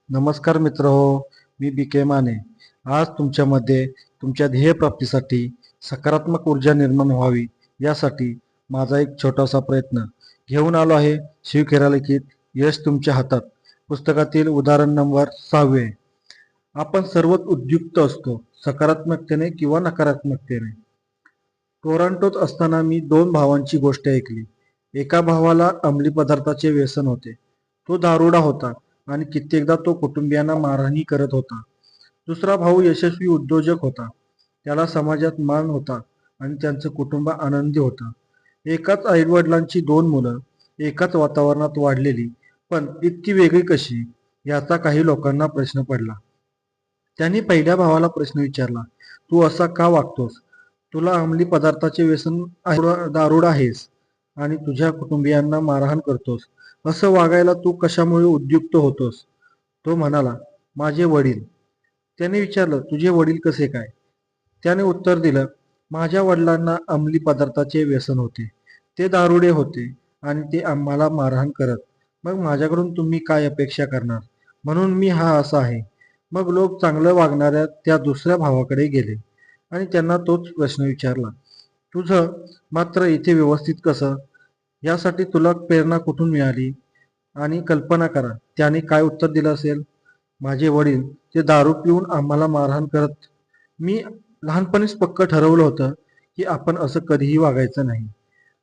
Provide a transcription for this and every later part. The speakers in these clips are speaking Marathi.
नमस्कार मित्र हो, मी बी के माने. आज तुमच्यामध्ये तुमच्या ध्येयप्राप्तीसाठी सकारात्मक ऊर्जा निर्माण व्हावी यासाठी माझा एक छोटासा प्रयत्न घेऊन आलो आहे. शिवखेरा लिखित यश तुमच्या हातात पुस्तकातील उदाहरण नंबर 6. आपण सर्वच उद्युक्त असतो, सकारात्मकतेने किंवा नकारात्मकतेने. टोरंटोत असताना मी 2 भावांची गोष्ट ऐकली. एका भावाला अंमली पदार्थाचे व्यसन होते. तो दारुडा होता आणि कित्येकदा तो कुटुंबियांना मारहाणी करत होता. दुसरा भाऊ यशस्वी उद्योजक होता. त्याला समाजात मान होता आणि त्यांचं कुटुंब आनंदी होतं. एकाच आईवडिलांची 2 मुलं, एकाच वातावरणात वाढलेली, पण इतकी वेगळी कशी, याचा काही लोकांना प्रश्न पडला. त्यांनी पहिल्या भावाला प्रश्न विचारला, तू असा का वागतोस? तुला अंमली पदार्थाचे व्यसन दारुडा आहेस आणि तुझ्या कुटुंबियांना मारहाण करतोस. असं वागायला तू कशामुळे उद्युक्त होतोस? तो म्हणाला, माझे वडील. त्याने विचारलं, तुझे वडील कसे काय? त्याने उत्तर दिलं, माझ्या वडिलांना अंमली पदार्थाचे व्यसन होते. ते दारुडे होते आणि ते आम्हाला मारहाण करत. मग माझ्याकडून तुम्ही काय अपेक्षा करणार? म्हणून मी हा असा आहे. मग लोक चांगलं वागणाऱ्या त्या दुसऱ्या भावाकडे गेले आणि त्यांना तोच प्रश्न विचारला, तुझं मात्र इथे व्यवस्थित कसं? यासाठी तुला प्रेरणा कुठून मिळाली? आणि कल्पना करा त्याने काय उत्तर दिलं असेल. माझे वडील ते दारू पिऊन आम्हाला मारहाण करत. मी लहानपणीच पक्क ठरवलं होतं की आपण असं कधीही वागायचं नाही.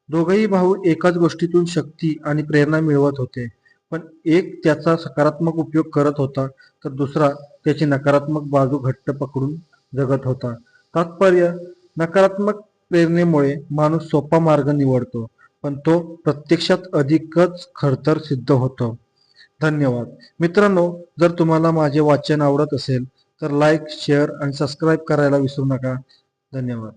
दोघंही भाऊ एकाच गोष्टीतून शक्ती आणि प्रेरणा मिळवत होते, पण एक त्याचा सकारात्मक उपयोग करत होता तर दुसरा त्याची नकारात्मक बाजू घट्ट पकडून जगत होता. तात्पर्य, नकारात्मक प्रेरणेमुळे माणूस सोपा मार्ग निवडतो, पण तो प्रत्यक्षात अधिकच खडतर सिद्ध होतो. धन्यवाद. मित्रांनो, जर तुम्हाला माझे वाचन आवडत असेल तर लाईक, शेअर आणि सबस्क्राईब करायला विसरू नका. धन्यवाद.